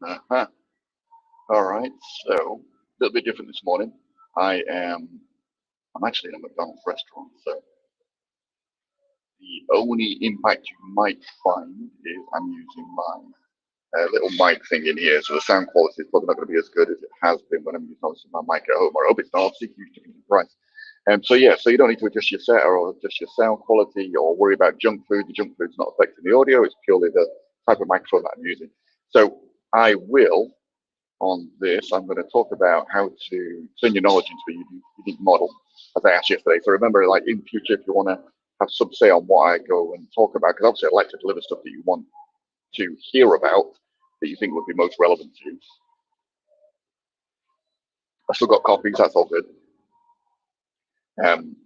Uh-huh. All right, so a little bit different this morning. I'm actually in a McDonald's restaurant, so the only impact you might find is I'm using my little mic thing in here, so the sound quality is probably not going to be as good as it has been when I'm using obviously my mic at home. I hope it's not obviously huge difference in price. So yeah, so you don't need to adjust your setter or adjust your sound quality or worry about junk food. The junk food's not affecting the audio; it's purely the type of microphone that I'm using. So I will on this, I'm going to talk about how to turn your knowledge into a unique model, as I asked yesterday. So remember, like in future, if you want to have some say on what I go and talk about, because obviously I like to deliver stuff that you want to hear about, that you think would be most relevant to you. I still got copies, that's all good. Um,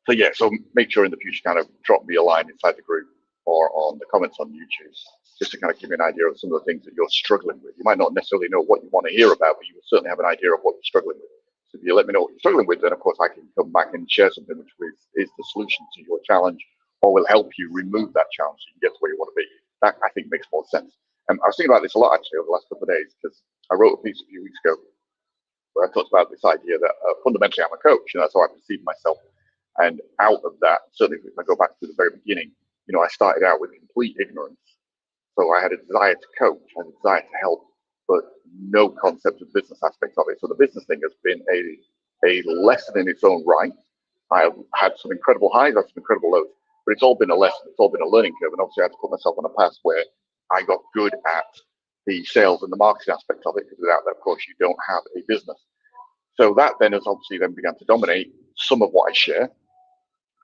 so yeah, so make sure in the future kind of drop me a line inside the group or on the comments on YouTube, just to kind of give me an idea of some of the things that you're struggling with. You might not necessarily know what you want to hear about, but you will certainly have an idea of what you're struggling with. So if you let me know what you're struggling with, then of course I can come back and share something which is the solution to your challenge, or will help you remove that challenge so you can get to where you want to be. That I think makes more sense. I was thinking about this a lot actually over the last couple of days because I wrote a piece a few weeks ago where I talked about this idea that fundamentally I'm a coach, and that's how I perceive myself. And out of that, certainly if I go back to the very beginning, I started out with complete ignorance. So I had a desire to coach, I had a desire to help, but no concept of business aspects of it. So the business thing has been a lesson in its own right. I have had some incredible highs, I've had some incredible lows, but it's all been a lesson. It's all been a learning curve. And obviously I had to put myself on a path where I got good at the sales and the marketing aspect of it, because without that, of course, you don't have a business. So that then has obviously then begun to dominate some of what I share,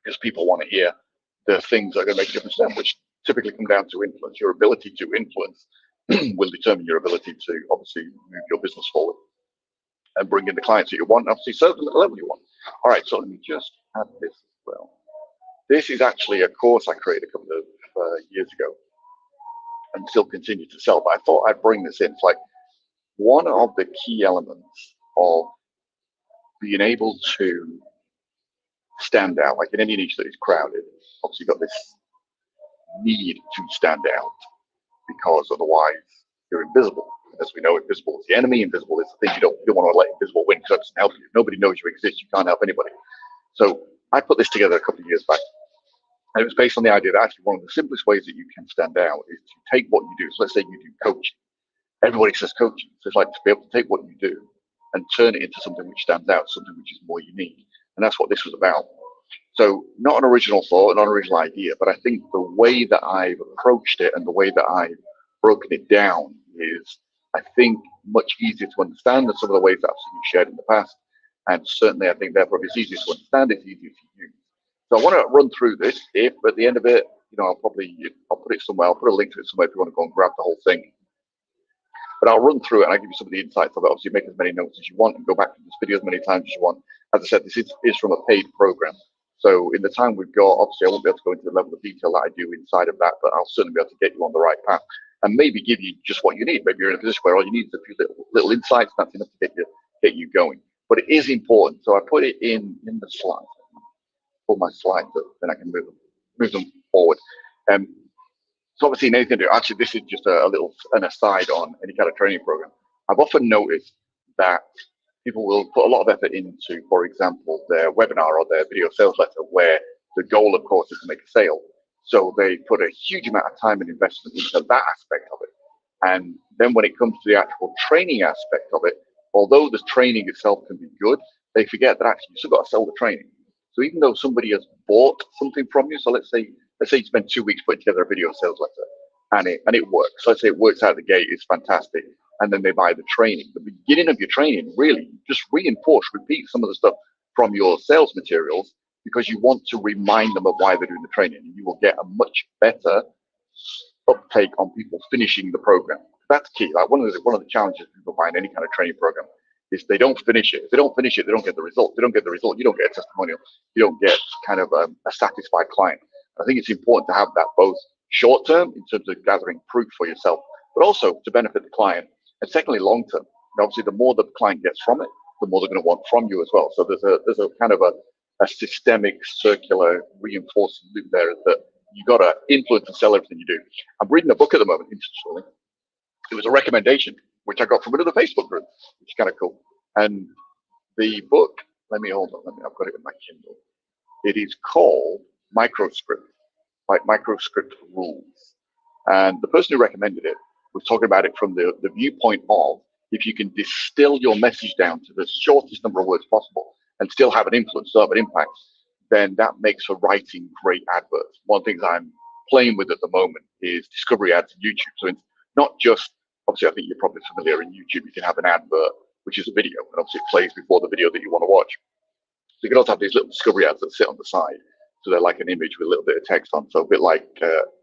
because people want to hear the things that are going to make a difference to them, which typically come down to influence. Your ability to influence will determine your ability to obviously move your business forward and bring in the clients that you want, and obviously serve them at the level you want. All right, so let me just add this as well. This is actually a course I created a couple of years ago and still continue to sell, but I thought I'd bring this in. It's like one of the key elements of being able to stand out, like in any niche that is crowded, obviously you've got this need to stand out because otherwise you're invisible. As we know, invisible is the enemy. Invisible is the thing you don't want to let invisible win, because that doesn't help you. If nobody knows you exist, you can't help anybody. So I put this together a couple of years back. And it was based on the idea that actually one of the simplest ways that you can stand out is to take what you do. So let's say you do coaching. Everybody says coaching. So it's like to be able to take what you do and turn it into something which stands out, something which is more unique. And that's what this was about. So not an original thought, not an original idea, but I think the way that I've approached it and the way that I've broken it down is, I think, much easier to understand than some of the ways that I've shared in the past. And certainly I think therefore if it's easier to understand, it's easier to use. So I want to run through this. If at the end of it, I'll put it somewhere. I'll put a link to it somewhere if you want to go and grab the whole thing. But I'll run through it and I'll give you some of the insights of it. Obviously, make as many notes as you want and go back to this video as many times as you want. As I said, this is from a paid program. So in the time we've got, obviously, I won't be able to go into the level of detail that I do inside of that, but I'll certainly be able to get you on the right path and maybe give you just what you need. Maybe you're in a position where all you need is a few little insights. That's enough to get you going. But it is important. So I put it in the slides. Pull my slides up, then I can move them forward. So obviously, in anything to do, actually, this is just an aside on any kind of training program. I've often noticed that people will put a lot of effort into, for example, their webinar or their video sales letter, where the goal, of course, is to make a sale. So they put a huge amount of time and investment into that aspect of it. And then when it comes to the actual training aspect of it, although the training itself can be good, they forget that actually you still got to sell the training. So even though somebody has bought something from you, so let's say you spend 2 weeks putting together a video sales letter and it works. So let's say it works out of the gate, it's fantastic. And then they buy the training. The beginning of your training, really, just repeat some of the stuff from your sales materials, because you want to remind them of why they're doing the training. And you will get a much better uptake on people finishing the program. That's key. Like one of the challenges people find in any kind of training program is they don't finish it. If they don't finish it, they don't get the result. If they don't get the result, you don't get a testimonial. You don't get kind of a satisfied client. I think it's important to have that both short term in terms of gathering proof for yourself, but also to benefit the client. And secondly, long term. And obviously, the more the client gets from it, the more they're going to want from you as well. So there's a kind of a systemic circular reinforcing loop there, that you got to influence and sell everything you do. I'm reading a book at the moment, interestingly. it was a recommendation, which I got from another Facebook group, which is kind of cool. And the book, hold on, I've got it in my Kindle. It is called Microscript, like Microscript Rules. And the person who recommended it was talking about it from the viewpoint of, if you can distill your message down to the shortest number of words possible and still have an influence, still have an impact, then that makes for writing great adverts. One of the things I'm playing with at the moment is discovery ads on YouTube. So it's not just, obviously, I think you're probably familiar in YouTube, you can have an advert, which is a video, and obviously it plays before the video that you want to watch. So you can also have these little discovery ads that sit on the side. So they're like an image with a little bit of text on, so a bit like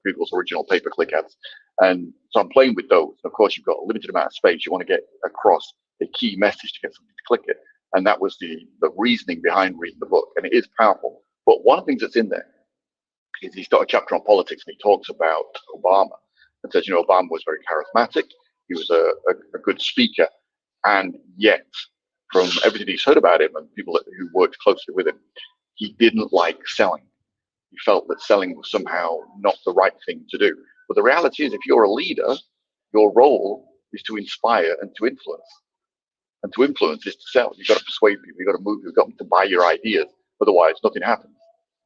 Google's original pay-per-click ads. And so I'm playing with those. And of course, you've got a limited amount of space. You want to get across a key message to get somebody to click it. And that was the reasoning behind reading the book. And it is powerful. But one of the things that's in there is he's got a chapter on politics, and he talks about Obama and says, Obama was very charismatic. He was a good speaker. And yet, from everything he's heard about him and people who worked closely with him, he didn't like selling. He felt that selling was somehow not the right thing to do. But the reality is, if you're a leader, your role is to inspire and to influence. And to influence is to sell. You've got to persuade people. You've got to move. You've got to buy your ideas. Otherwise, nothing happens.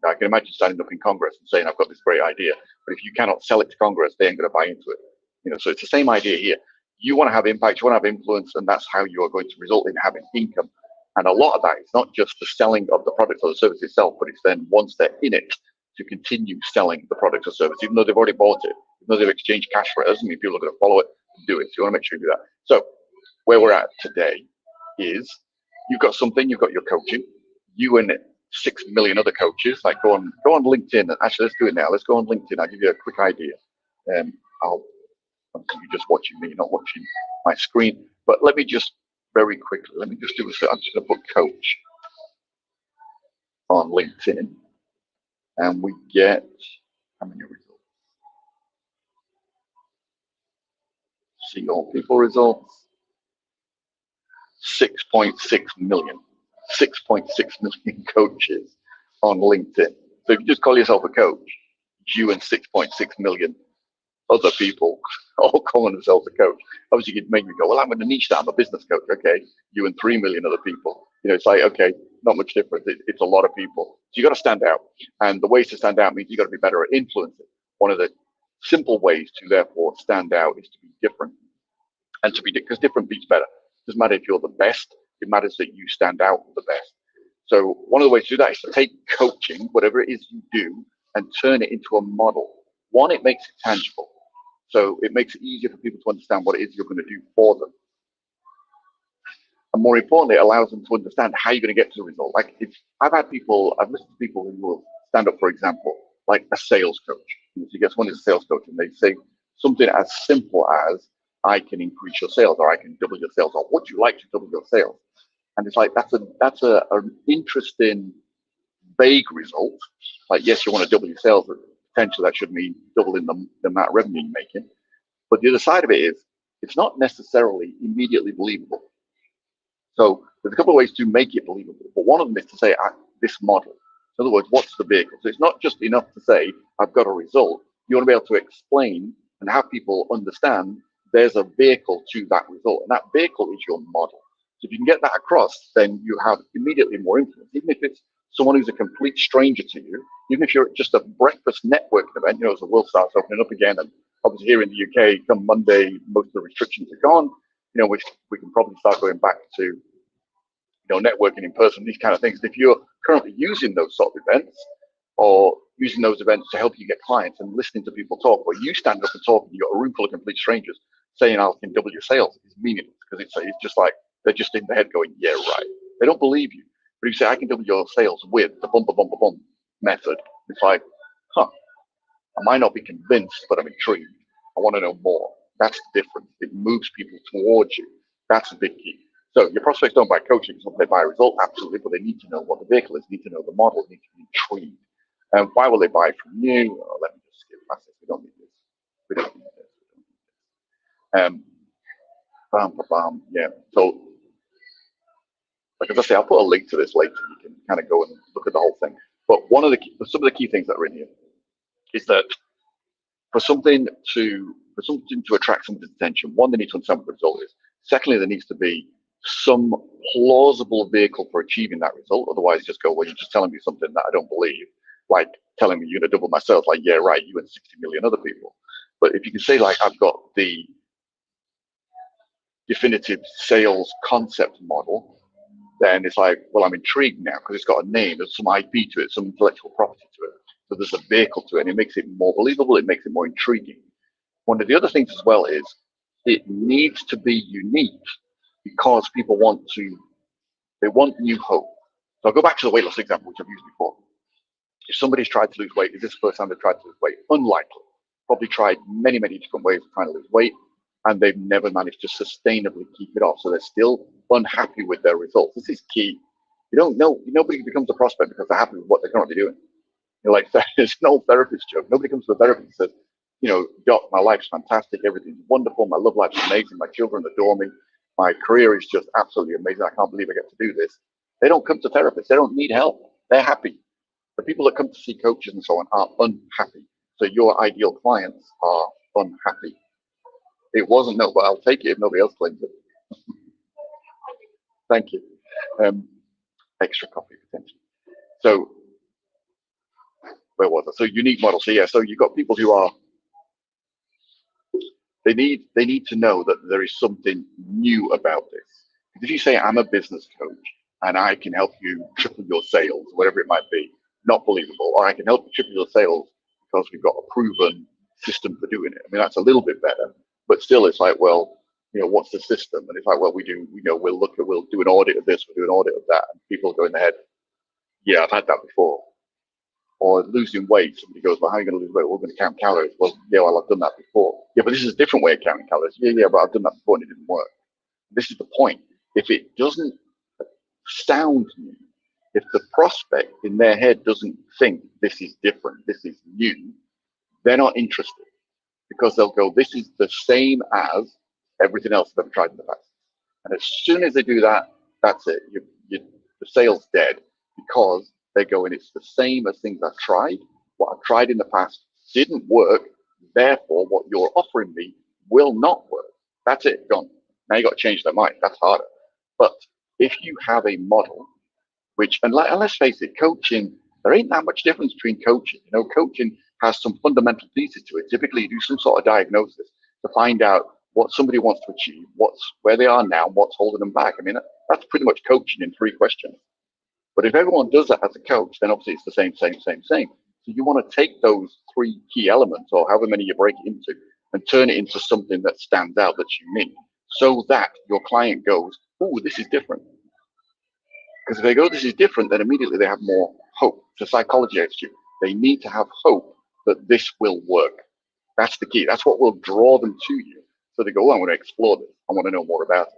Now, I can imagine standing up in Congress and saying, I've got this great idea. But if you cannot sell it to Congress, they ain't going to buy into it. So it's the same idea here. You want to have impact. You want to have influence. And that's how you are going to result in having income. And a lot of that is not just the selling of the product or the service itself, but it's then once they're in it, to continue selling the product or service, even though they've already bought it, even though they've exchanged cash for it. Doesn't mean people are going to follow it and do it. So you want to make sure you do that. So where we're at today is you've got something, you've got your coaching, you and 6 million other coaches. Like go on LinkedIn. Actually, let's do it now. Let's go on LinkedIn. I'll give you a quick idea. You're just watching me, not watching my screen. But let me just very quickly, I'm just going to put coach on LinkedIn. And we get how many results? See all people results. 6.6 million. 6.6 million coaches on LinkedIn. So if you just call yourself a coach, you and 6.6 million other people all calling themselves a coach. Obviously, you'd make me go, well, I'm going to niche that. I'm a business coach. Okay, you and 3 million other people. It's like, okay, not much difference. It's a lot of people. So you got to stand out. And the ways to stand out means you got to be better at influencing. One of the simple ways to therefore stand out is to be different. And to be, because different beats better. It doesn't matter if you're the best. It matters that you stand out the best. So one of the ways to do that is to take coaching, whatever it is you do, and turn it into a model. One, it makes it tangible. So it makes it easier for people to understand what it is you're going to do for them. And more importantly, it allows them to understand how you're going to get to the result. Like I've listened to people who will stand up, for example, like a sales coach. So you get someone who's a sales coach and they say something as simple as, I can increase your sales, or I can double your sales, or would you like to double your sales? And it's like, that's an interesting, vague result. Like, yes, you want to double your sales, but potentially that should mean doubling the amount of revenue you're making. But the other side of it is, it's not necessarily immediately believable. So there's a couple of ways to make it believable. But one of them is to say, this model. In other words, what's the vehicle? So it's not just enough to say, I've got a result. You want to be able to explain and have people understand there's a vehicle to that result. And that vehicle is your model. So if you can get that across, then you have immediately more influence. Even if it's someone who's a complete stranger to you, even if you're at just a breakfast networking event, as the world starts opening up again, and obviously here in the UK, come Monday, most of the restrictions are gone. We can probably start going back to, networking in person, these kind of things. If you're currently using those sort of events, or using those events to help you get clients and listening to people talk, or you stand up and talk and you've got a room full of complete strangers saying, I can double your sales, is meaningless, because it's just like, they're just in their head going, yeah, right. They don't believe you. But if you say, I can double your sales with the bum method, it's like, I might not be convinced, but I'm intrigued. I want to know more. That's the difference. It moves people towards you. That's a big key. So your prospects don't buy coaching, so they buy a result, absolutely, but they need to know what the vehicle is, need to know the model, need to be intrigued. And why will they buy from you? Oh, let me just skip past this. We don't need this. We don't need this. Yeah. So, like as I say, I'll put a link to this later. You can kind of go and look at the whole thing. But some of the key things that are in here is that for something to attract someone's attention, one, they need to understand what the result is. Secondly, there needs to be some plausible vehicle for achieving that result. Otherwise, just go, well, you're just telling me something that I don't believe, like telling me you're going to double my sales. Like, yeah, right, you and 60 million other people. But if you can say, like, I've got the definitive sales concept model, then it's like, well, I'm intrigued now because it's got a name, there's some IP to it, some intellectual property to it. So there's a vehicle to it, and it makes it more believable, it makes it more intriguing. One of the other things as well is it needs to be unique because people they want new hope. So I'll go back to the weight loss example, which I've used before. If somebody's tried to lose weight, is this the first time they've tried to lose weight? Unlikely. Probably tried many, many different ways of trying to lose weight, and they've never managed to sustainably keep it off. So they're still unhappy with their results. This is key. You don't know, nobody becomes a prospect because they're happy with what they're currently doing. You're like, there's an old therapist joke. Nobody comes to a therapist and says, you know, Doc, my life's fantastic, everything's wonderful, my love life's amazing, my children adore me, my career is just absolutely amazing, I can't believe I get to do this. They don't come to therapists, they don't need help, they're happy. The people that come to see coaches and so on are unhappy. So your ideal clients are unhappy. It wasn't, no, but I'll take it if nobody else claims it. Thank you. Extra coffee potentially. So where was I? So unique model. So yeah, so you've got people who are, they need to know that there is something new about this. If you say I'm a business coach and I can help you triple your sales, whatever it might be, not believable. Or I can help you triple your sales because we've got a proven system for doing it. I mean, that's a little bit better, but still, it's like, well, you know, what's the system? And it's like, well, we do, you know, we'll do an audit of this, we'll do an audit of that, and people go in their head, yeah, I've had that before. Or losing weight, somebody goes, well, how are you going to lose weight? We're going to count calories. Well, yeah, well, I've done that before. Yeah, but this is a different way of counting calories. Yeah, yeah, but I've done that before and it didn't work. This is the point. If it doesn't sound new, if the prospect in their head doesn't think this is different, this is new, they're not interested because they'll go, this is the same as everything else they've tried in the past. And as soon as they do that, that's it. The sale's dead because they're going, it's the same as things I've tried. What I've tried in the past didn't work. Therefore, what you're offering me will not work. That's it, gone. Now you got to change their mind. That's harder. But if you have a model, which, and let's face it, coaching, there ain't that much difference between coaching. You know, coaching has some fundamental pieces to it. Typically, you do some sort of diagnosis to find out what somebody wants to achieve, where they are now, what's holding them back. I mean, that's pretty much coaching in 3 questions. But if everyone does that as a coach, then obviously it's the same. So you want to take those 3 key elements, or however many you break it into, and turn it into something that stands out, that's unique, so that your client goes, oh, this is different. Because if they go, this is different, then immediately they have more hope. It's a psychology attitude. They need to have hope that this will work. That's the key. That's what will draw them to you. So they go, oh, I want to explore this. I want to know more about it.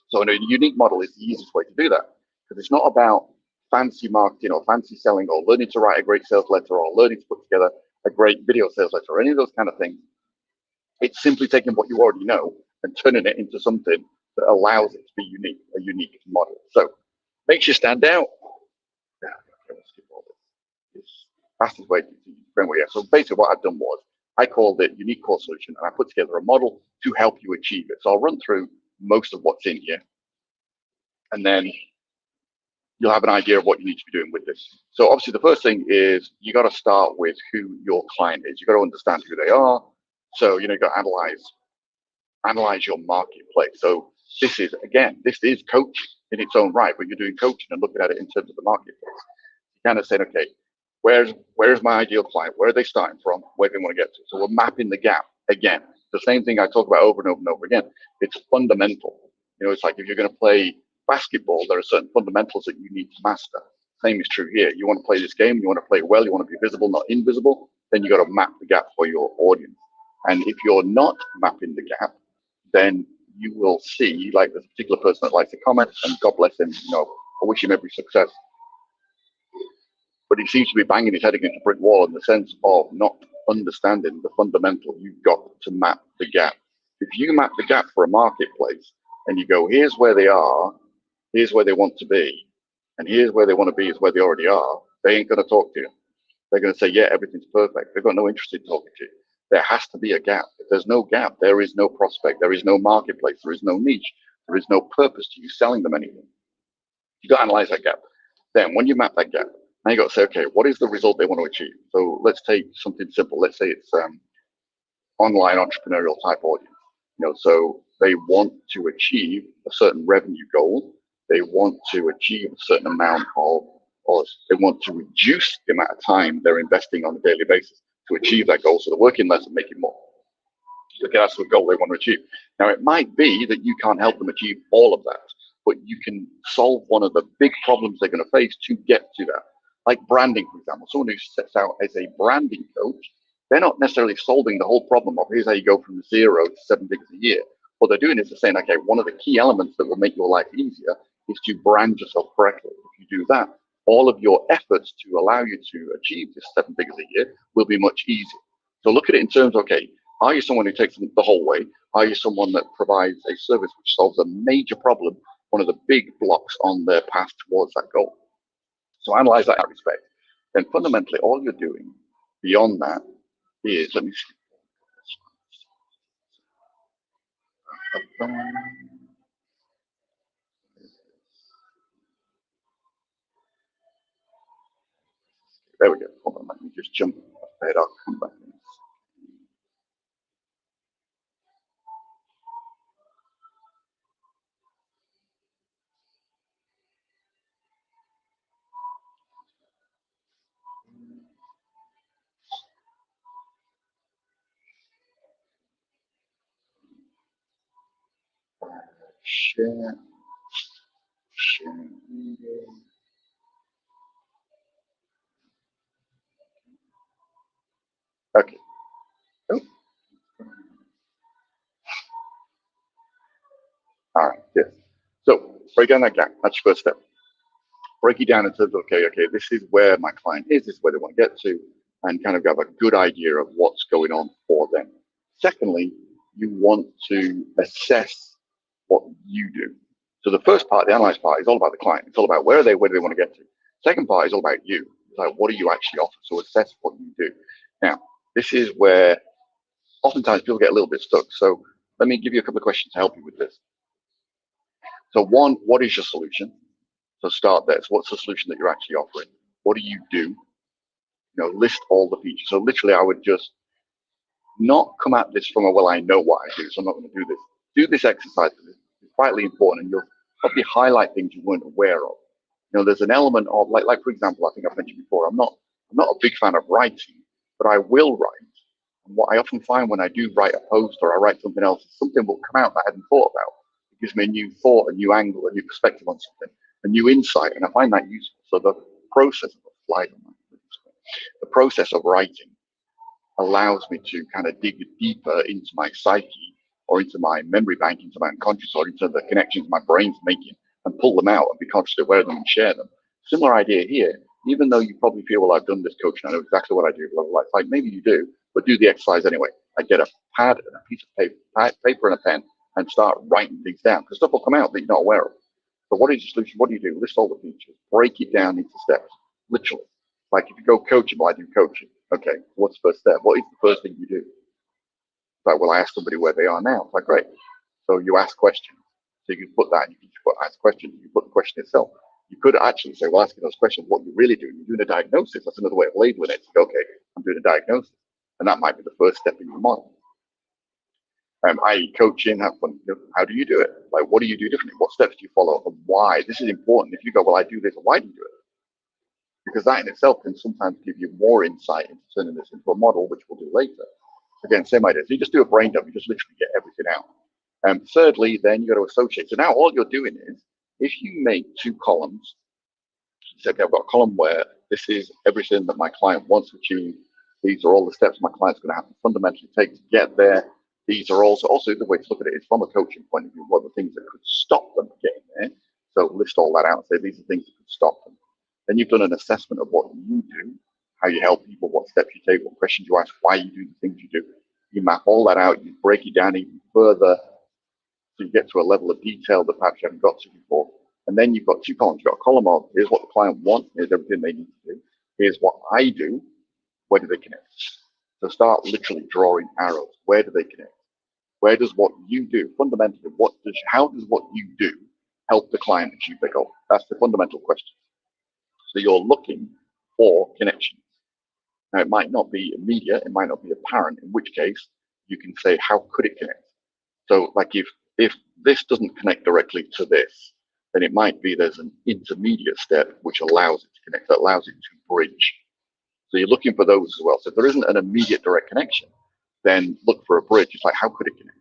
So a unique model is the easiest way to do that, because it's not about fancy marketing or fancy selling or learning to write a great sales letter or learning to put together a great video sales letter or any of those kind of things. It's simply taking what you already know and turning it into something that allows it to be unique, a unique model. So makes you stand out. Yeah, let's skip all this. It's fastest way to framework. Yeah. So basically what I've done was I called it unique core solution, and I put together a model to help you achieve it. So I'll run through most of what's in here, and then you'll have an idea of what you need to be doing with this. So obviously the first thing is you got to start with who your client is. You got to understand who they are. So, you know, you got to analyze your marketplace. So this is coaching in its own right, but you're doing coaching and looking at it in terms of the marketplace. You kind of saying, okay, where's my ideal client? Where are they starting from? Where do they want to get to? So we're mapping the gap again. The same thing I talk about over and over and over again. It's fundamental. You know, it's like if you're going to play basketball, there are certain fundamentals that you need to master. Same is true here. You want to play this game, you want to play well, you want to be visible, not invisible, then you got to map the gap for your audience. And if you're not mapping the gap, then you will see, like this particular person that likes to comment, and God bless him, you know, I wish him every success. But he seems to be banging his head against a brick wall in the sense of not understanding the fundamental. You've got to map the gap. If you map the gap for a marketplace and you go, here's where they are, here's where they want to be, and here's where they want to be is where they already are, they ain't going to talk to you. They're going to say, yeah, everything's perfect. They've got no interest in talking to you. There has to be a gap. If there's no gap, there is no prospect, there is no marketplace, there is no niche, there is no purpose to you selling them anything. You got to analyze that gap. Then when you map that gap, now you got to say, okay, what is the result they want to achieve? So let's take something simple. Let's say it's online entrepreneurial type audience. So they want to achieve a certain revenue goal. They want to achieve a certain amount of, or they want to reduce the amount of time they're investing on a daily basis to achieve that goal. So they're working less and making more. Okay, that's the goal they want to achieve. Now, it might be that you can't help them achieve all of that, but you can solve one of the big problems they're going to face to get to that. Like branding, for example. Someone who sets out as a branding coach, they're not necessarily solving the whole problem of here's how you go from 0 to 7 figures a year. What they're doing is they're saying, okay, one of the key elements that will make your life easier is to brand yourself correctly. If you do that, all of your efforts to allow you to achieve this 7 figures a year will be much easier. So look at it in terms of, okay, are you someone who takes them the whole way? Are you someone that provides a service which solves a major problem, one of the big blocks on their path towards that goal? So analyze that in that respect. Then fundamentally, all you're doing beyond that is, let me see. There we go. Hold on, let me just jump ahead. I'll come back in. Share. Okay. Oh. All right. Yes. So break down that gap. That's your first step. Break it down in terms of, okay, this is where my client is, this is where they want to get to, and kind of have a good idea of what's going on for them. Secondly, you want to assess what you do. So the first part, the analyze part, is all about the client. It's all about where do they want to get to. Second part is all about you. It's like, what do you actually offer? So assess what you do. Now, this is where oftentimes people get a little bit stuck. So let me give you a couple of questions to help you with this. So one, what is your solution? So start there. So what's the solution that you're actually offering? What do you do? List all the features. So literally, I would just not come at this from a, well, I know what I do, so I'm not going to do this. Do this exercise because it's vitally important, and you'll probably highlight things you weren't aware of. There's an element of, like for example, I think I've mentioned before, I'm not a big fan of writing, but I will write. And what I often find when I do write a post or I write something else, something will come out that I hadn't thought about. It gives me a new thought, a new angle, a new perspective on something, a new insight, and I find that useful. So the process of the process of writing allows me to kind of dig deeper into my psyche or into my memory bank, into my unconscious, or into the connections my brain's making, and pull them out and be consciously aware of them and share them. Similar idea here. Even though you probably feel, well, I've done this coaching, I know exactly what I do, blah, blah, blah. It's like, maybe you do, but do the exercise anyway. I get a pad and a piece of paper and a pen and start writing things down, because stuff will come out that you're not aware of. So what is your solution? What do you do? List all the features, break it down into steps, literally. Like if you go coaching, well, I do coaching. Okay, what's the first step? What is the first thing you do? Like, well, I ask somebody where they are now. It's like, great. So you ask questions. So you can put that, and you can ask questions. You put the question itself. You could actually say, well, asking those questions, what you're really doing, you're doing a diagnosis. That's another way of labeling it. So go, okay, I'm doing a diagnosis. And that might be the first step in your model. I.e. coaching, have fun. How do you do it? Like, what do you do differently? What steps do you follow? And why? This is important. If you go, well, I do this, why do you do it? Because that in itself can sometimes give you more insight into turning this into a model, which we'll do later. Again, same idea. So you just do a brain dump, you just literally get everything out. Thirdly, then you got to associate. So now all you're doing is, if you make 2 columns, say, okay, I've got a column where this is everything that my client wants to achieve. These are all the steps my client's going to have to fundamentally take to get there. These are also the way to look at it is from a coaching point of view, what are the things that could stop them getting there. So list all that out and say, these are things that could stop them. Then you've done an assessment of what you do, how you help people, what steps you take, what questions you ask, why you do the things you do. You map all that out, you break it down even further so you get to a level of detail that perhaps you haven't got to before. And then you've got 2 columns. You've got a column of, here's what the client wants, here's everything they need to do. Here's what I do, where do they connect? So start literally drawing arrows. Where do they connect? Where does what you do fundamentally? How does what you do help the client achieve their goal? That's the fundamental question. So you're looking for connections. Now it might not be immediate, it might not be apparent. In which case, you can say, how could it connect? So, like if this doesn't connect directly to this, then it might be there's an intermediate step which allows it to connect, that allows it to bridge. So you're looking for those as well. So if there isn't an immediate direct connection, then look for a bridge. It's like, how could it connect?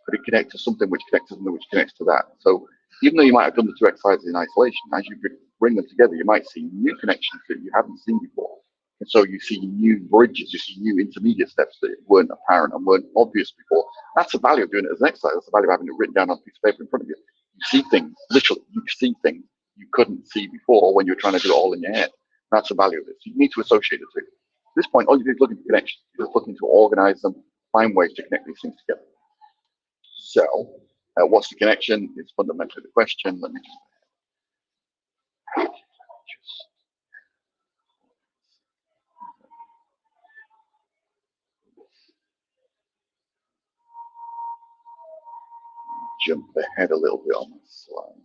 Could it connect to something which connects to something which connects to that? So even though you might have done the two exercises in isolation, as you bring them together, you might see new connections that you haven't seen before. And so you see new bridges, you see new intermediate steps that weren't apparent and weren't obvious before. That's the value of doing it as an exercise. That's the value of having it written down on a piece of paper in front of you. You see things, literally, you see things you couldn't see before when you were trying to do it all in your head. That's the value of it. So you need to associate the two. At this point, all you do is looking for connections. You're just looking to organize them, find ways to connect these things together. So, what's the connection? It's fundamentally the question. Let me just jump ahead a little bit on the slide.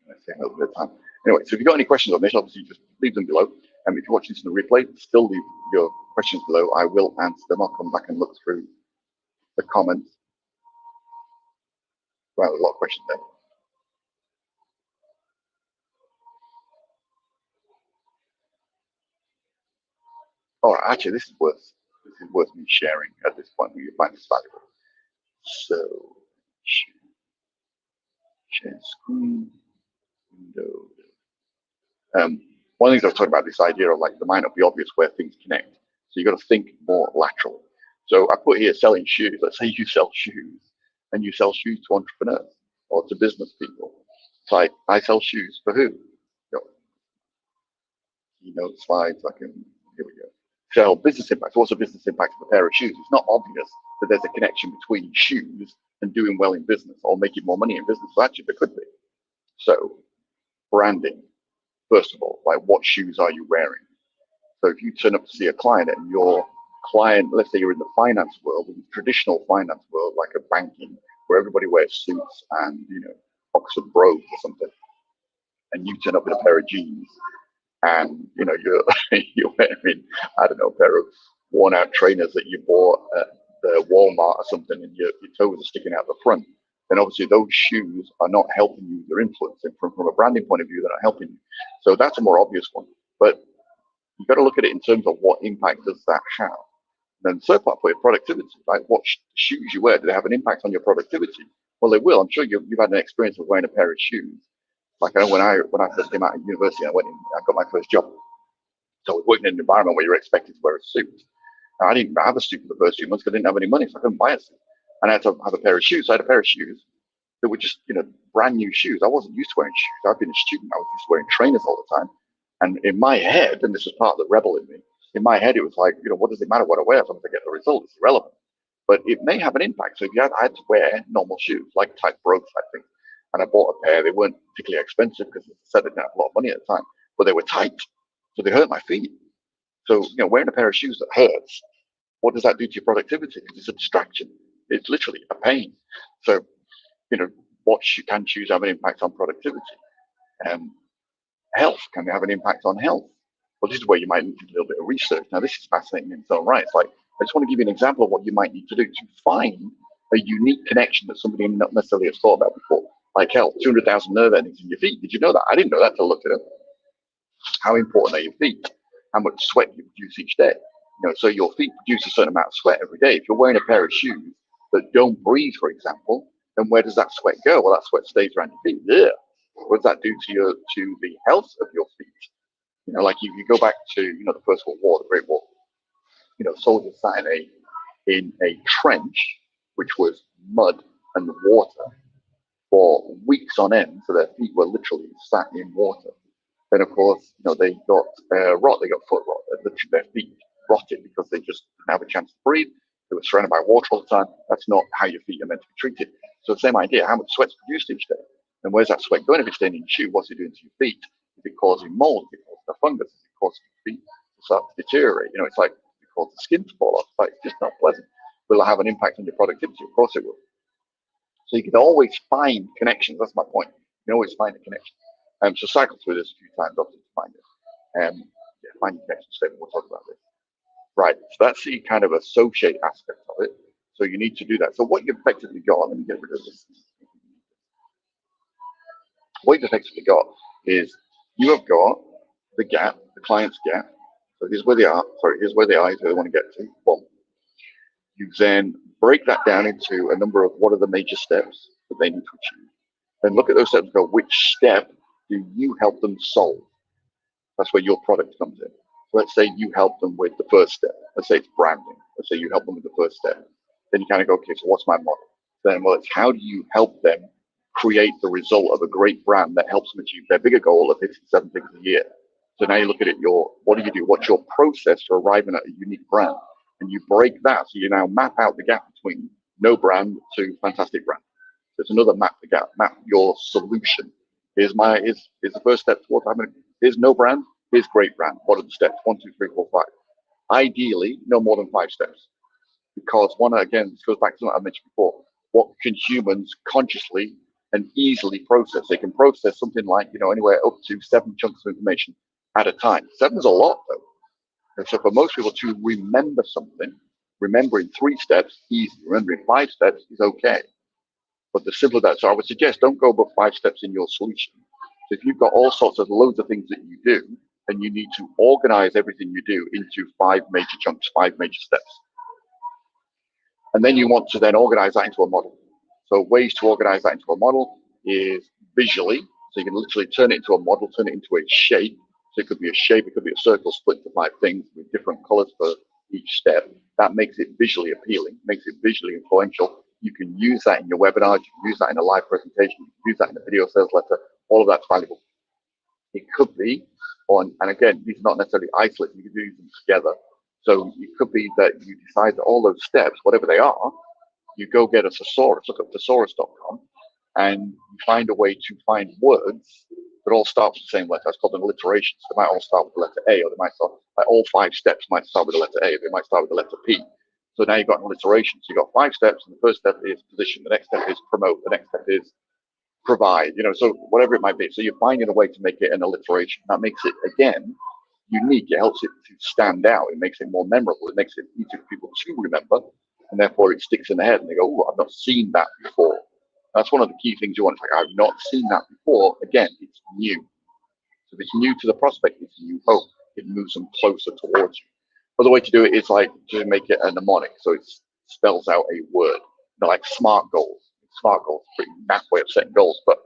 I think a little bit of time. Anyway, so if you've got any questions on this, obviously just leave them below. If you're watching this in the replay, still leave your questions below. I will answer them. I'll come back and look through the comments. Well, a lot of questions there. All right, actually, this is worth me sharing at this point. You find this valuable. So, share screen, window. One of the things I was talking about, this idea of like there might not be obvious where things connect. So you've got to think more lateral. So I put here selling shoes. Let's say you sell shoes and you sell shoes to entrepreneurs or to business people. It's like, I sell shoes for who? Keynote slides. Here we go. Sell business impact. What's a business impact of a pair of shoes? It's not obvious that there's a connection between shoes and doing well in business or making more money in business. So actually, there could be. So branding. First of all, like what shoes are you wearing? So if you turn up to see a client and your client, let's say you're in the finance world, in the traditional finance world, like a banking, where everybody wears suits and, Oxford Brogues or something, and you turn up in a pair of jeans and, you're, you're wearing, I don't know, a pair of worn out trainers that you bought at the Walmart or something, and your toes are sticking out the front, then obviously those shoes are not helping you with your influence. And from a branding point of view, they're not helping you. So that's a more obvious one. But you've got to look at it in terms of what impact does that have. And then the third part for your productivity, like what shoes you wear, do they have an impact on your productivity? Well, they will. I'm sure you've had an experience of wearing a pair of shoes. Like I know when I first came out of university, I got my first job. So I was working in an environment where you're expected to wear a suit. Now, I didn't have a suit for the first few months because I didn't have any money, so I couldn't buy a suit. And I had to have a pair of shoes. So I had a pair of shoes that were just, brand new shoes. I wasn't used to wearing shoes. I've been a student. I was used to wearing trainers all the time. And in my head, and this is part of the rebel in me, in my head, it was like, what does it matter what I wear as long as I get the result? It's irrelevant. But it may have an impact. So if I had to wear normal shoes, like tight Brogues, I think, and I bought a pair, they weren't particularly expensive because I said I didn't have a lot of money at the time, but they were tight. So they hurt my feet. So, wearing a pair of shoes that hurts, what does that do to your productivity? Because it's a distraction. It's literally a pain. So, what can shoes have an impact on productivity? Health, can they have an impact on health? Well, this is where you might need to do a little bit of research. Now, this is fascinating in its own right. It's like, I just want to give you an example of what you might need to do to find a unique connection that somebody not necessarily has thought about before. Like health, 200,000 nerve endings in your feet. Did you know that? I didn't know that until I looked it up. How important are your feet? How much sweat you produce each day? So your feet produce a certain amount of sweat every day. If you're wearing a pair of shoes that don't breathe, for example, then where does that sweat go? Well, that sweat stays around your feet. Yeah. What does that do to the health of your feet? Like if you go back to the First World War, the Great War, soldiers sat in a trench which was mud and water for weeks on end, so their feet were literally sat in water. Then of course, they got rot, they got foot rot. Their feet rotted because they just didn't have a chance to breathe. They were surrounded by water all the time. That's not how your feet are meant to be treated. So the same idea, how much sweat's produced each day? And where's that sweat going? If it's staying in your shoe, what's it doing to your feet? Is it causing mold? Is it causing a fungus? Is it cause feet to start to deteriorate. It's like it causes the skin to fall off. It's like it's just not pleasant. Will it have an impact on your productivity? Of course it will. So you can always find connections. That's my point. You can always find a connection. So cycle through this a few times often to find it. Yeah, find your connection statement. We'll talk about this. Right. So that's the kind of associate aspect of it. So you need to do that. So what you've effectively got, let me get rid of this. What you've effectively got is you have got the gap, the client's gap. So here's where they are. Sorry, here's where they are. Here's where they want to get to. Boom. You then break that down into a number of what are the major steps that they need to achieve. Then look at those steps and go, which step do you help them solve? That's where your product comes in. So let's say you help them with the first step. Let's say it's branding. Let's say you help them with the first step. Then you kind of go, okay, so what's my model? Then, well, it's how do you help them create the result of a great brand that helps them achieve their bigger goal of hitting 7 figures a year? So now you look at it, what do you do? What's your process for arriving at a unique brand? And you break that. So you now map out the gap between no brand to fantastic brand. There's another map the gap, map your solution. Here's the first step towards having, here's no brand, here's great brand. What are the steps? 1, 2, 3, 4, 5. Ideally, no more than 5 steps. Because one, again, this goes back to what I mentioned before. What can humans consciously and easily process? They can process something like, anywhere up to 7 chunks of information at a time. 7 is a lot, though. And so for most people to remember something, remembering 3 steps, easy. Remembering 5 steps is okay. But the simpler that, so I would suggest don't go above 5 steps in your solution. So if you've got all sorts of loads of things that you do, then you need to organize everything you do into 5 major chunks, 5 major steps. And then you want to then organize that into a model. So ways to organize that into a model is visually. So you can literally turn it into a model, turn it into a shape. So it could be a shape, it could be a circle split into 5 things with different colors for each step. That makes it visually appealing, makes it visually influential. You can use that in your webinars, you can use that in a live presentation, you can use that in a video sales letter. All of that's valuable. It could be on, and again, these are not necessarily isolated, you can do them together. So it could be that you decide that all those steps, whatever they are, you go get a thesaurus, look up thesaurus.com, and you find a way to find words that all start with the same letter. That's called an alliteration. So they might all start with the letter A, or they might start, like all 5 steps might start with the letter A, they might start with the letter P. So now you've got an alliteration. So you've got 5 steps, and the first step is position, the next step is promote, the next step is provide, so whatever it might be. So you're finding a way to make it an alliteration. That makes it, again, unique. It helps it to stand out. It makes it more memorable. It makes it easier for people to remember, and therefore it sticks in the head, and they go, oh, I've not seen that before. That's one of the key things you want. It's like, I've not seen that before. Again, it's new. So if it's new to the prospect, it's new hope. It moves them closer towards you. Other way to do it is like to make it a mnemonic. So it spells out a word. Like SMART goals. SMART goals, pretty naff way of setting goals, but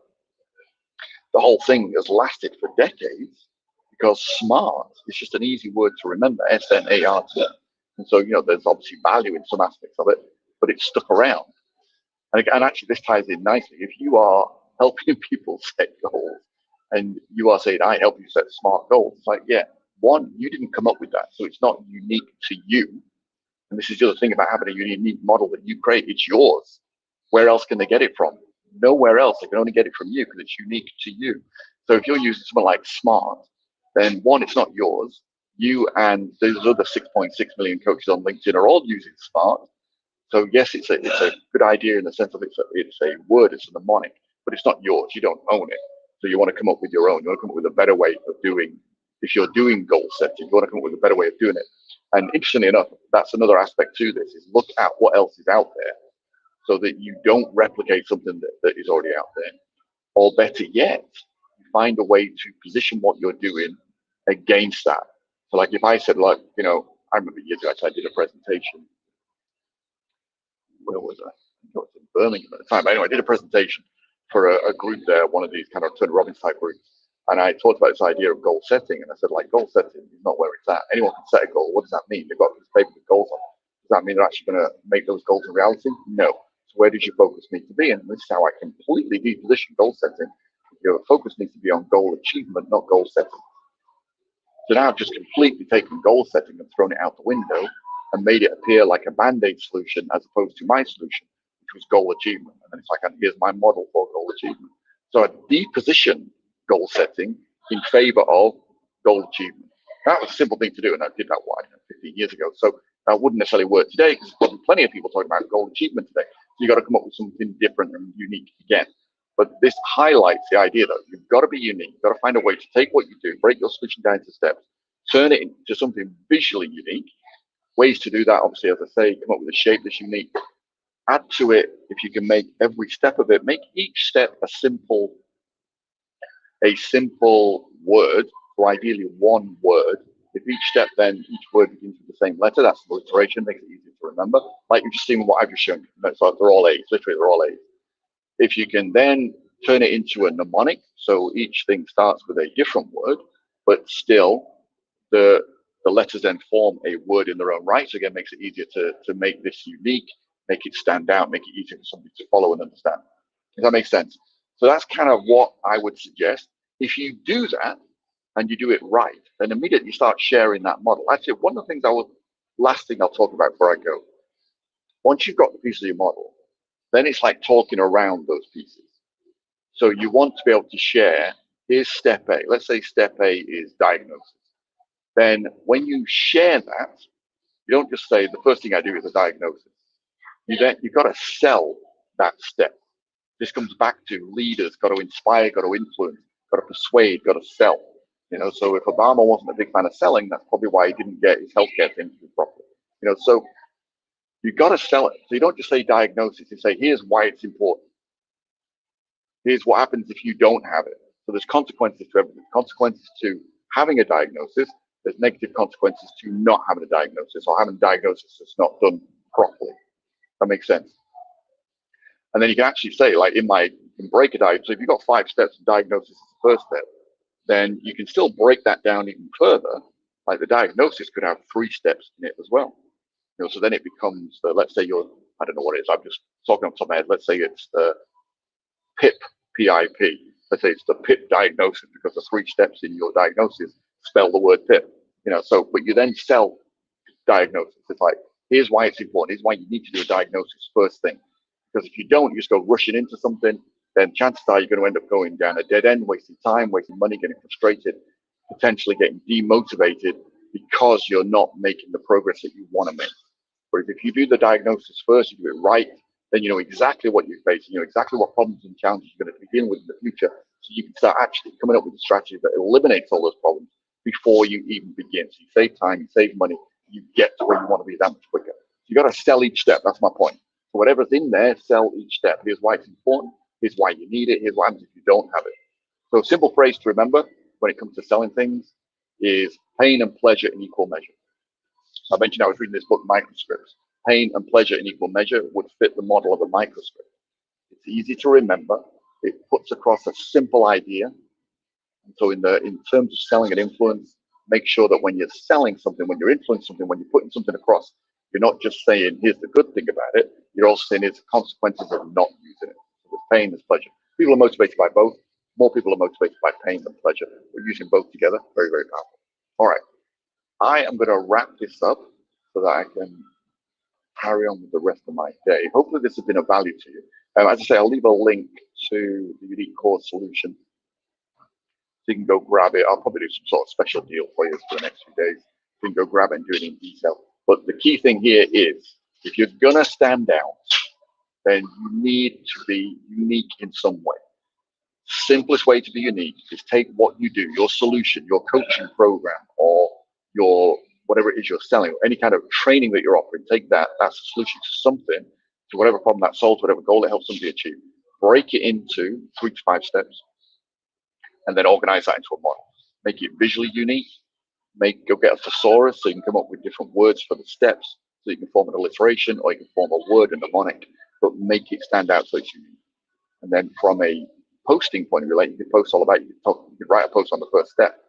the whole thing has lasted for decades because SMART is just an easy word to remember, S-M-A-R-T. And so, there's obviously value in some aspects of it, but it's stuck around. And actually, this ties in nicely. If you are helping people set goals and you are saying, I help you set SMART goals, it's like, yeah, one, you didn't come up with that. So it's not unique to you. And this is the other thing about having a unique model that you create. It's yours. Where else can they get it from? Nowhere else. They can only get it from you because it's unique to you. So if you're using something like SMART, then one, it's not yours. You and those other 6.6 million coaches on LinkedIn are all using SMART. So yes, it's a good idea in the sense of it's a word, it's a mnemonic, but it's not yours. You don't own it. So you want to come up with your own. You want to come up with a better way of doing. If you're doing goal setting, you want to come up with a better way of doing it. And interestingly enough, that's another aspect to this: is look at what else is out there, so that you don't replicate something that is already out there. Or better yet, find a way to position what you're doing against that. So like if I said, like, I remember years ago, I did a presentation. Where was I? I was in Birmingham at the time. But anyway, I did a presentation for a group there, one of these kind of Tony Robbins type groups. And I talked about this idea of goal setting. And I said, like, goal setting is not where it's at. Anyone can set a goal. What does that mean? They've got this paper with goals on. Does that mean they're actually going to make those goals a reality? No. So where does your focus need to be? And this is how I completely deposition goal setting. Your focus needs to be on goal achievement, not goal setting. So now I've just completely taken goal setting and thrown it out the window and made it appear like a band-aid solution as opposed to my solution, which was goal achievement. And then it's like, here's my model for goal achievement. So I deposition goal setting in favor of goal achievement. That was a simple thing to do, and I did that, what, 15 years ago. So that wouldn't necessarily work today because there's probably plenty of people talking about gold achievement today. So you got to come up with something different and unique again. But this highlights the idea that you've got to be unique. You've got to find a way to take what you do, break your solution down into steps, turn it into something visually unique. Ways to do that, obviously, as I say, come up with a shape that's unique. Add to it, if you can make every step of it, make each step a simple word, or ideally one word. If each step, then each word begins with the same letter, that's the alliteration, makes it easy to remember. Like you've just seen what I've just shown you. So they're all A's, literally they're all A's. If you can then turn it into a mnemonic, so each thing starts with a different word, but still the letters then form a word in their own right. So again, makes it easier to make this unique, make it stand out, make it easier for somebody to follow and understand. Does that make sense? So that's kind of what I would suggest. If you do that and you do it right, then immediately start sharing that model. Actually, one of the things last thing I'll talk about before I go, once you've got the piece of your model, then it's like talking around those pieces. So you want to be able to share, here's step A. Let's say step A is diagnosis. Then when you share that, you don't just say the first thing I do is a diagnosis. You've got to sell that step. This comes back to leaders, got to inspire, got to influence, got to persuade, got to sell. So if Obama wasn't a big fan of selling, that's probably why he didn't get his healthcare thing properly. So you've got to sell it. So you don't just say diagnosis, you say, here's why it's important. Here's what happens if you don't have it. So there's consequences to everything. Consequences to having a diagnosis. There's negative consequences to not having a diagnosis or having a diagnosis that's not done properly. That makes sense. And then you can actually say, like you can break a diagnosis. So if you've got 5 steps, diagnosis is the first step, then you can still break that down even further. Like the diagnosis could have 3 steps in it as well. So then it becomes, let's say I don't know what it is. I'm just talking off the top of my head. Let's say it's the PIP, PIP. Let's say it's the PIP diagnosis because the 3 steps in your diagnosis spell the word PIP. But you then sell diagnosis. It's like, here's why it's important. Here's why you need to do a diagnosis first thing. Because if you don't, you just go rushing into something, then chances are you're going to end up going down a dead end, wasting time, wasting money, getting frustrated, potentially getting demotivated because you're not making the progress that you want to make. Whereas if you do the diagnosis first, you do it right, then you know exactly what you're facing, you know exactly what problems and challenges you're going to be dealing with in the future. So you can start actually coming up with a strategy that eliminates all those problems before you even begin. So you save time, you save money, you get to where you want to be that much quicker. So you got to sell each step. That's my point. So whatever's in there, sell each step. Here's why it's important. Here's why you need it. Here's what happens if you don't have it. So a simple phrase to remember when it comes to selling things is pain and pleasure in equal measure. I mentioned I was reading this book, Microscripts. Pain and pleasure in equal measure would fit the model of a microscript. It's easy to remember. It puts across a simple idea. And so in terms of selling and influence, make sure that when you're selling something, when you're influencing something, when you're putting something across, you're not just saying, here's the good thing about it. You're also saying, here's the consequences of not using it. So there's pain, there's pleasure. People are motivated by both. More people are motivated by pain than pleasure. We're using both together. Very, very powerful. All right. I am going to wrap this up so that I can carry on with the rest of my day. Hopefully this has been of value to you. As I say, I'll leave a link to the unique course solution. So you can go grab it. I'll probably do some sort of special deal for you for the next few days. You can go grab it and do it in detail. But the key thing here is, if you're going to stand out, then you need to be unique in some way. Simplest way to be unique is take what you do, your solution, your coaching program, or your whatever it is you're selling, or any kind of training that you're offering, take that's a solution to something, to whatever problem that solves, whatever goal it helps somebody achieve. Break it into 3 to 5 steps, and then organize that into a model. Make it visually unique. Go get a thesaurus so you can come up with different words for the steps, so you can form an alliteration, or you can form a word and a mnemonic, but make it stand out so it's unique. And then from a posting point of view, like you can post all about, you can write a post on the first step,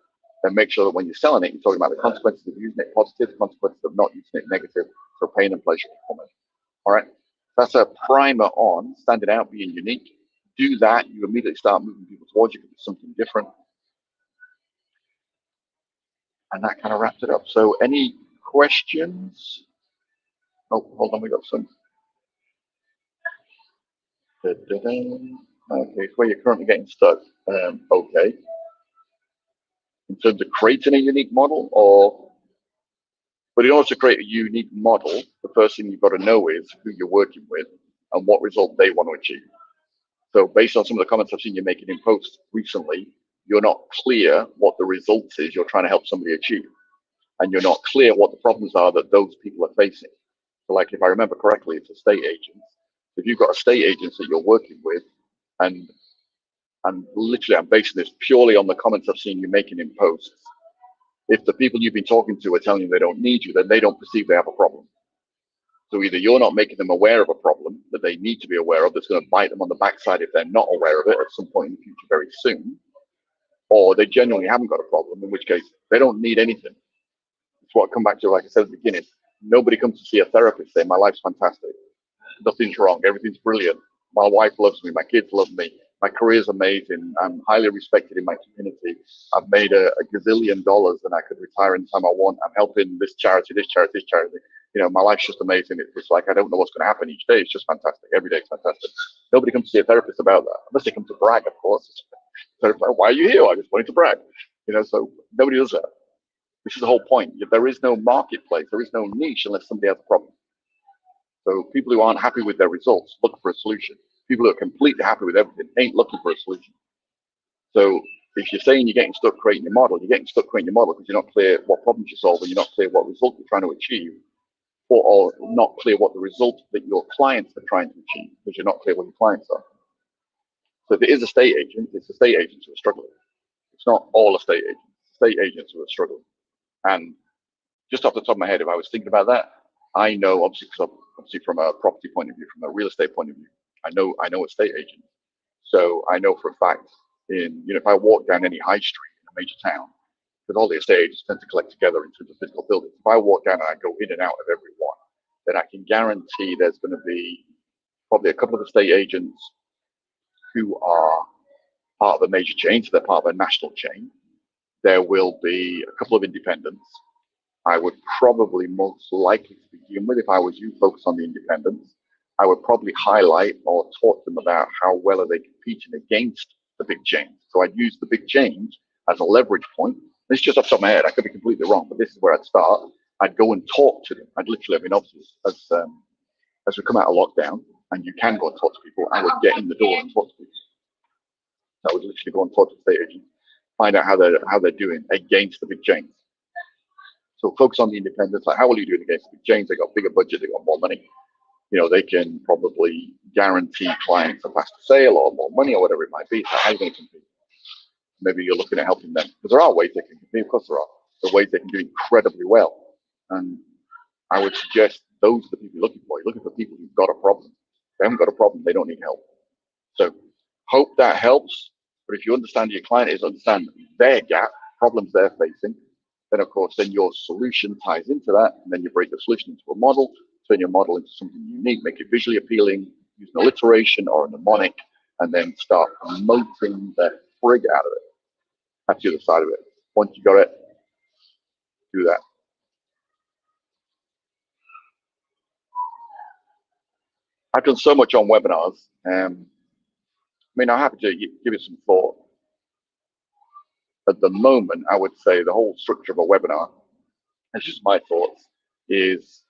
then make sure that when you're selling it, you're talking about the consequences of using it positive, consequences of not using it negative, so pain and pleasure. All right, that's a primer on standing out, being unique. Do that, you immediately start moving people towards you because it's something different. And that kind of wraps it up. So any questions? Oh, hold on, we got some. Okay, it's where you're currently getting stuck. Okay. in terms of creating a unique model, or but in order to create a unique model, the first thing you've got to know is who you're working with and what result they want to achieve. So based on some of the comments I've seen you making in posts recently, you're not clear what the result is you're trying to help somebody achieve. And you're not clear what the problems are that those people are facing. So like if I remember correctly, it's estate agents. If you've got estate agents that you're working with, and literally I'm basing this purely on the comments I've seen you making in posts, if the people you've been talking to are telling you they don't need you, then they don't perceive they have a problem. So either you're not making them aware of a problem that they need to be aware of that's going to bite them on the backside if they're not aware of it at some point in the future very soon, or they genuinely haven't got a problem, in which case they don't need anything. It's what I come back to, like I said at the beginning. Nobody comes to see a therapist saying, my life's fantastic. Nothing's wrong. Everything's brilliant. My wife loves me. My kids love me. My career's amazing. I'm highly respected in my community. I've made a gazillion dollars and I could retire anytime I want. I'm helping this charity, this charity, this charity. You know, my life's just amazing. It's just like, I don't know what's going to happen each day. It's just fantastic. Every day is fantastic. Nobody comes to see a therapist about that, unless they come to brag, of course. So, why are you here? I just wanted to brag. You know, so nobody does that. This is the whole point. There is no marketplace. There is no niche unless somebody has a problem. So people who aren't happy with their results look for a solution. People who are completely happy with everything ain't looking for a solution. So if you're saying you're getting stuck creating your model, you're getting stuck creating your model because you're not clear what problems you're solving, you're not clear what result you're trying to achieve, or not clear what the result that your clients are trying to achieve because you're not clear what your clients are. So if it is estate agents, it's estate agents who are struggling. It's not all estate agents. Estate agents who are struggling. And just off the top of my head, if I was thinking about that, I know obviously from a property point of view, from a real estate point of view, I know estate agents. So I know for a fact if I walk down any high street in a major town, because all the estate agents tend to collect together in terms of physical buildings. If I walk down and I go in and out of every one, then I can guarantee there's going to be probably a couple of estate agents who are part of a major chain, so they're part of a national chain. There will be a couple of independents. I would probably most likely to begin with, if I was you, focus on the independents. I would probably highlight or talk to them about how well are they competing against the big chains. So I'd use the big chains as a leverage point. This is just off the top of my head. I could be completely wrong, but this is where I'd start. I'd go and talk to them. I'd literally, obviously, as we come out of lockdown, and you can go and talk to people, I would get in the door and talk to people. I would literally go and talk to the estate agent, find out how they're doing against the big chains. So focus on the independents. Like, how are you doing against the big chains? They got bigger budget, they got more money. You know, they can probably guarantee clients a faster sale or more money or whatever it might be. So how are you going to compete? Maybe you're looking at helping them, because there are ways they can compete. Of course there are. There are ways they can do incredibly well. And I would suggest those are the people you're looking for. You're looking for people who've got a problem. If they haven't got a problem, they don't need help. So hope that helps. But if you understand your client is understand their gap, problems they're facing, then of course, then your solution ties into that, and then you break the solution into a model, turn your model into something unique, make it visually appealing, use an alliteration or a mnemonic, and then start promoting the frig out of it. That's the other side of it. Once you got it, do that. I've done so much on webinars. I'm happy to give it some thought. At the moment, I would say the whole structure of a webinar, it's just my thoughts, is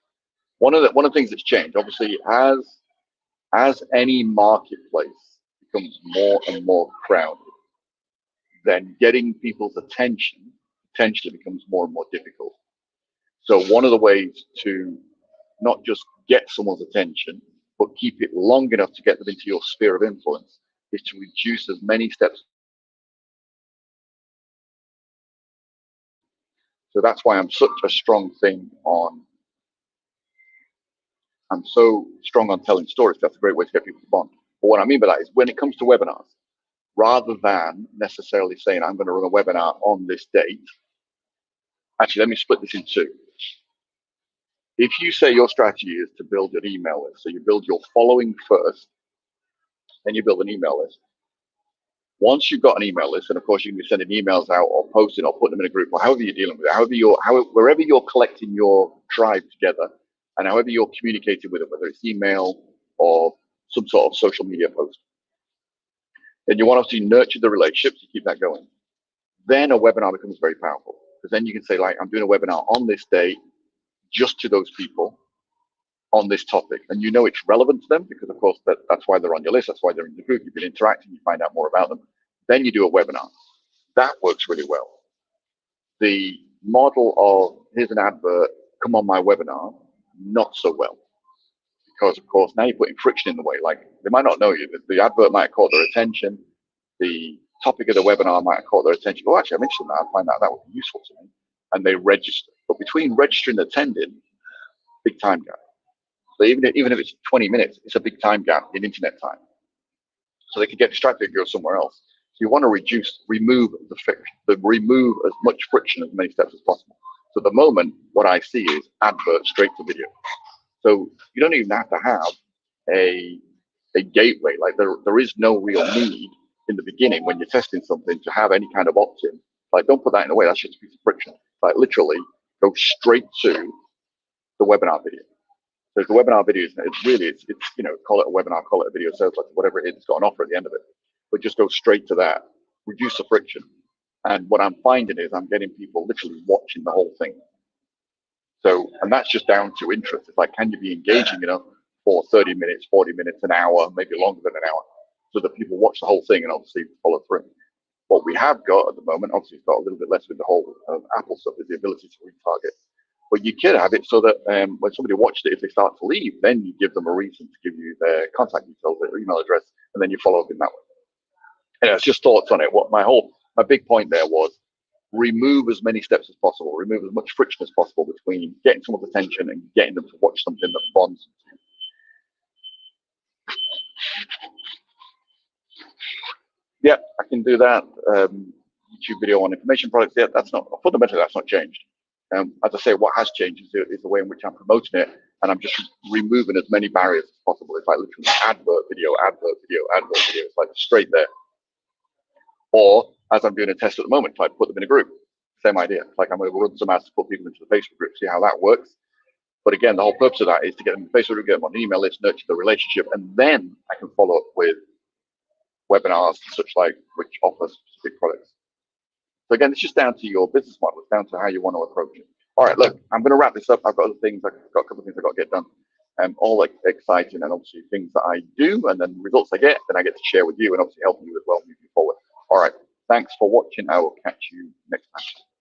one of the things that's changed. Obviously, as any marketplace becomes more and more crowded, then getting people's attention potentially becomes more and more difficult. So one of the ways to not just get someone's attention, but keep it long enough to get them into your sphere of influence, is to reduce as many steps. So that's why I'm so strong on telling stories. That's a great way to get people to bond. But what I mean by that is when it comes to webinars, rather than necessarily saying, I'm going to run a webinar on this date, actually, let me split this in two. If you say your strategy is to build an email list, so you build your following first, then you build an email list. Once you've got an email list, and of course you can be sending emails out or posting or putting them in a group or however you're dealing with it, wherever you're collecting your tribe together, and however you're communicating with it, whether it's email or some sort of social media post, then you want to nurture the relationships to keep that going. then a webinar becomes very powerful, because then you can say, like, I'm doing a webinar on this day just to those people on this topic, and you know it's relevant to them because, of course, that's why they're on your list, that's why they're in the group, you've been interacting, you find out more about them. Then you do a webinar. That works really well. The model of here's an advert, come on my webinar, not so well, because, of course, now you're putting friction in the way. Like, they might not know you, the advert might have caught their attention, the topic of the webinar might have caught their attention. Oh, actually, I'm interested in that. I find that would be useful to me, and they register. But between registering and attending, big time gap. So even if it's 20 minutes, it's a big time gap in internet time. So they can get distracted and go somewhere else. So you want to remove the friction, remove as much friction, as many steps as possible. So at the moment, what I see is advert straight to video. So you don't even have to have a gateway. Like, there is no real need in the beginning when you're testing something to have any kind of opt-in. Like, don't put that in the way. That's just a piece of friction. Like, literally go straight to the webinar video. So the webinar video is it's you know, call it a webinar, call it a video sales letter, whatever it is, it's got an offer at the end of it. But just go straight to that, reduce the friction. And what I'm finding is I'm getting people literally watching the whole thing. So, and that's just down to interest. It's like, can you be engaging, you know, for 30 minutes, 40 minutes, an hour, maybe longer than an hour, so that people watch the whole thing and obviously follow through. What we have got at the moment, obviously it's got a little bit less with the whole Apple stuff, is the ability to retarget. But you could have it so that when somebody watched it, if they start to leave, then you give them a reason to give you their contact details, their email address, and then you follow up in that way. And it's just thoughts on it. My big point there was remove as many steps as possible, remove as much friction as possible between getting someone's attention and getting them to watch something that bonds. Yeah, I can do that. YouTube video on information products. Yeah, that's not fundamentally, that's not changed. As I say, what has changed is the way in which I'm promoting it, and I'm just removing as many barriers as possible. It's like literally advert video, advert video, advert video. It's like straight there. Or as I'm doing a test at the moment, I put them in a group. Same idea. Like, I'm going to run some ads to put people into the Facebook group, see how that works. But again, the whole purpose of that is to get them in the Facebook group, get them on an email list, nurture the relationship, and then I can follow up with webinars, such like which offer specific products. So again, it's just down to your business model. It's down to how you want to approach it. All right, look, I'm going to wrap this up. I've got other things. I've got a couple of things I've got to get done. All like exciting, and obviously things that I do, and then results I get, then I get to share with you, and obviously help you as well moving forward. All right, thanks for watching. I will catch you next time.